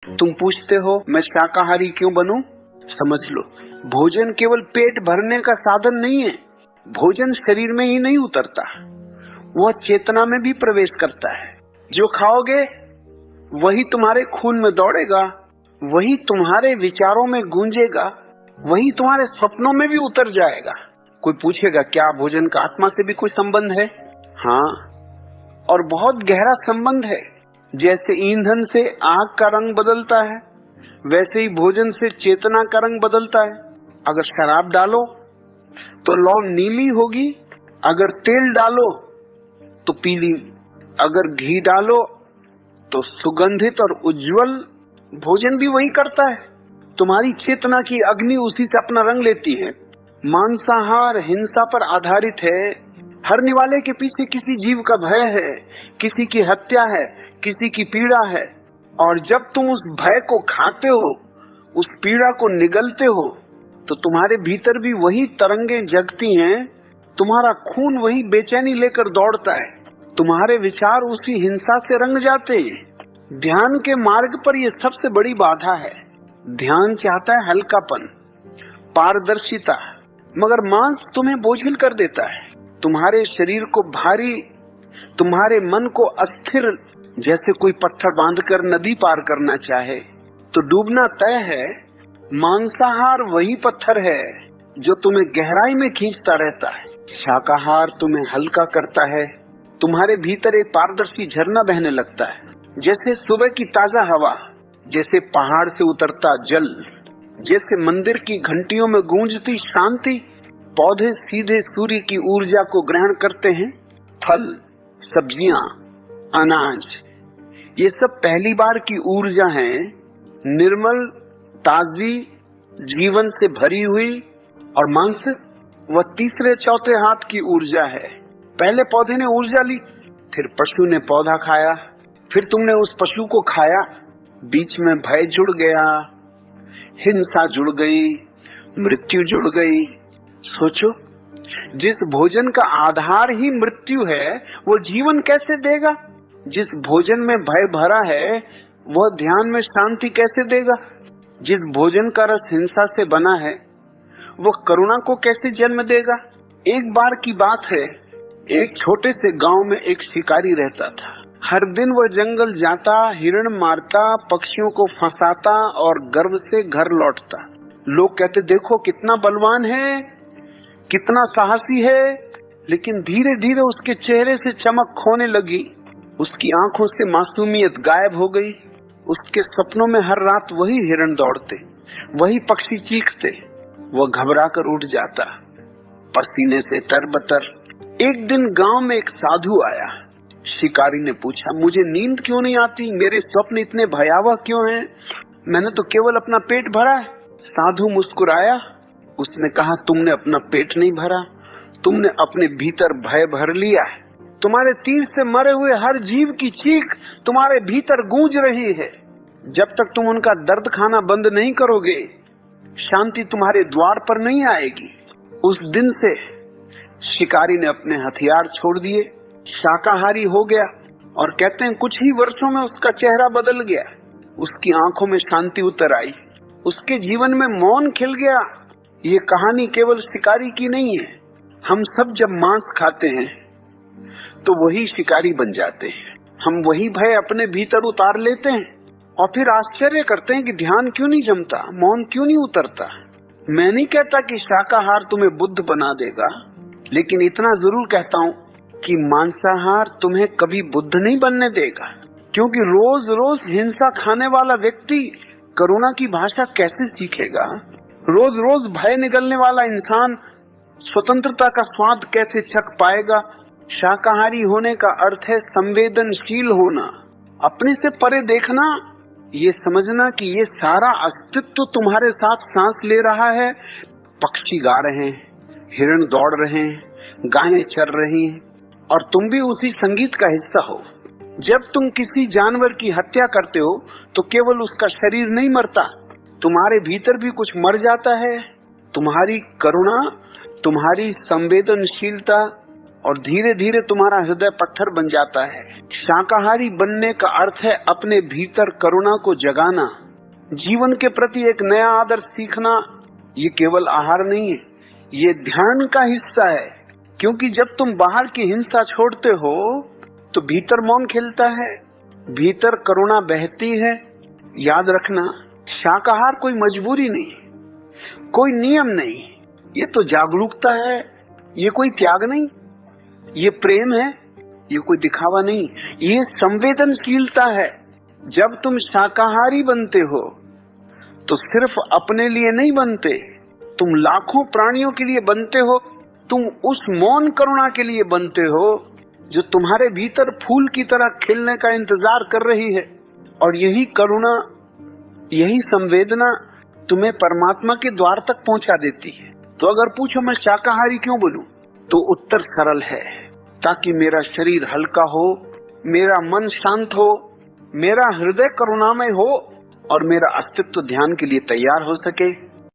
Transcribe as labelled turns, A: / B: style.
A: तुम पूछते हो मैं शाकाहारी क्यों बनूं? समझ लो, भोजन केवल पेट भरने का साधन नहीं है। भोजन शरीर में ही नहीं उतरता, वह चेतना में भी प्रवेश करता है। जो खाओगे वही तुम्हारे खून में दौड़ेगा, वही तुम्हारे विचारों में गूंजेगा, वही तुम्हारे सपनों में भी उतर जाएगा। कोई पूछेगा क्या भोजन का आत्मा से भी कोई संबंध है? हाँ, और बहुत गहरा संबंध है। जैसे ईंधन से आग का रंग बदलता है, वैसे ही भोजन से चेतना का रंग बदलता है। अगर शराब डालो तो लौ नीली होगी, अगर तेल डालो तो पीली, अगर घी डालो तो सुगंधित और उज्जवल। भोजन भी वही करता है। तुम्हारी चेतना की अग्नि उसी से अपना रंग लेती है। मांसाहार हिंसा पर आधारित है। हर निवाले के पीछे किसी जीव का भय है, किसी की हत्या है, किसी की पीड़ा है। और जब तुम उस भय को खाते हो, उस पीड़ा को निगलते हो, तो तुम्हारे भीतर भी वही तरंगें जगती हैं, तुम्हारा खून वही बेचैनी लेकर दौड़ता है, तुम्हारे विचार उसी हिंसा से रंग जाते हैं। ध्यान के मार्ग पर यह सबसे बड़ी बाधा है। ध्यान चाहता है हल्कापन, पारदर्शिता, मगर मांस तुम्हें बोझिल कर देता है, तुम्हारे शरीर को भारी, तुम्हारे मन को अस्थिर। जैसे कोई पत्थर बांधकर नदी पार करना चाहे तो डूबना तय है। मांसाहार वही पत्थर है जो तुम्हें गहराई में खींचता रहता है। शाकाहार तुम्हें हल्का करता है। तुम्हारे भीतर एक पारदर्शी झरना बहने लगता है, जैसे सुबह की ताजा हवा, जैसे पहाड़ से उतरता जल, जैसे मंदिर की घंटियों में गूंजती शांति। पौधे सीधे सूर्य की ऊर्जा को ग्रहण करते हैं। फल, सब्जियां, अनाज, ये सब पहली बार की ऊर्जा है, निर्मल, ताजी, जीवन से भरी हुई। और मांस वह तीसरे चौथे हाथ की ऊर्जा है। पहले पौधे ने ऊर्जा ली, फिर पशु ने पौधा खाया, फिर तुमने उस पशु को खाया। बीच में भय जुड़ गया, हिंसा जुड़ गई, मृत्यु जुड़ गई। सोचो, जिस भोजन का आधार ही मृत्यु है, वो जीवन कैसे देगा? जिस भोजन में भय भरा है, वह ध्यान में शांति कैसे देगा? जिस भोजन का रस हिंसा से बना है, वह करुणा को कैसे जन्म देगा? एक बार की बात है, एक छोटे से गांव में एक शिकारी रहता था। हर दिन वह जंगल जाता, हिरण मारता, पक्षियों को फंसाता और गर्व से घर लौटता। लोग कहते, देखो कितना बलवान है, कितना साहसी है। लेकिन धीरे धीरे उसके चेहरे से चमक खोने लगी, उसकी आंखों से मासूमियत गायब हो गई। उसके सपनों में हर रात वही हिरण दौड़ते, वही पक्षी चीखते। वह घबरा कर उठ जाता, पसीने से तरबतर। एक दिन गांव में एक साधु आया। शिकारी ने पूछा, मुझे नींद क्यों नहीं आती? मेरे स्वप्न इतने भयावह क्यों हैं? मैंने तो केवल अपना पेट भरा है। साधु मुस्कुराया, उसने कहा, तुमने अपना पेट नहीं भरा, तुमने अपने भीतर भय भर लिया है। तुम्हारे तीर से मरे हुए हर जीव की चीख तुम्हारे भीतर गूंज रही है। जब तक तुम उनका दर्द खाना बंद नहीं करोगे, शांति तुम्हारे द्वार पर नहीं आएगी। उस दिन से शिकारी ने अपने हथियार छोड़ दिए, शाकाहारी हो गया। और कहते हैं कुछ ही वर्षों में उसका चेहरा बदल गया, उसकी आंखों में शांति उतर आई, उसके जीवन में मौन खिल गया। ये कहानी केवल शिकारी की नहीं है। हम सब जब मांस खाते हैं तो वही शिकारी बन जाते हैं। हम वही भय अपने भीतर उतार लेते हैं और फिर आश्चर्य करते हैं कि ध्यान क्यों नहीं जमता, मौन क्यों नहीं उतरता। मैं नहीं कहता कि शाकाहार तुम्हें बुद्ध बना देगा, लेकिन इतना जरूर कहता हूँ कि मांसाहार तुम्हें कभी बुद्ध नहीं बनने देगा। क्योंकि रोज रोज हिंसा खाने वाला व्यक्ति करुणा की भाषा कैसे सीखेगा? रोज रोज भय निगलने वाला इंसान स्वतंत्रता का स्वाद कैसे चख पाएगा? शाकाहारी होने का अर्थ है संवेदनशील होना, अपने से परे देखना, ये समझना कि ये सारा अस्तित्व तुम्हारे साथ सांस ले रहा है। पक्षी गा रहे हैं, हिरण दौड़ रहे हैं, गायें चर रही हैं, और तुम भी उसी संगीत का हिस्सा हो। जब तुम किसी जानवर की हत्या करते हो तो केवल उसका शरीर नहीं मरता, तुम्हारे भीतर भी कुछ मर जाता है। तुम्हारी करुणा, तुम्हारी संवेदनशीलता, और धीरे धीरे तुम्हारा हृदय पत्थर बन जाता है। शाकाहारी बनने का अर्थ है अपने भीतर करुणा को जगाना, जीवन के प्रति एक नया आदर्श सीखना। ये केवल आहार नहीं है, ये ध्यान का हिस्सा है। क्योंकि जब तुम बाहर की हिंसा छोड़ते हो तो भीतर मौन खिलता है, भीतर करुणा बहती है। याद रखना, शाकाहार कोई मजबूरी नहीं, कोई नियम नहीं, ये तो जागरूकता है, ये कोई त्याग नहीं, ये प्रेम है, ये कोई दिखावा नहीं, ये संवेदनशीलता है। जब तुम शाकाहारी बनते हो तो सिर्फ अपने लिए नहीं बनते, तुम लाखों प्राणियों के लिए बनते हो। तुम उस मौन करुणा के लिए बनते हो जो तुम्हारे भीतर फूल की तरह खिलने का इंतजार कर रही है। और यही करुणा, यही संवेदना तुम्हें परमात्मा के द्वार तक पहुंचा देती है। तो अगर पूछो मैं शाकाहारी क्यों बनूं, तो उत्तर सरल है, ताकि मेरा शरीर हल्का हो, मेरा मन शांत हो, मेरा हृदय करुणामय हो और मेरा अस्तित्व ध्यान के लिए तैयार हो सके।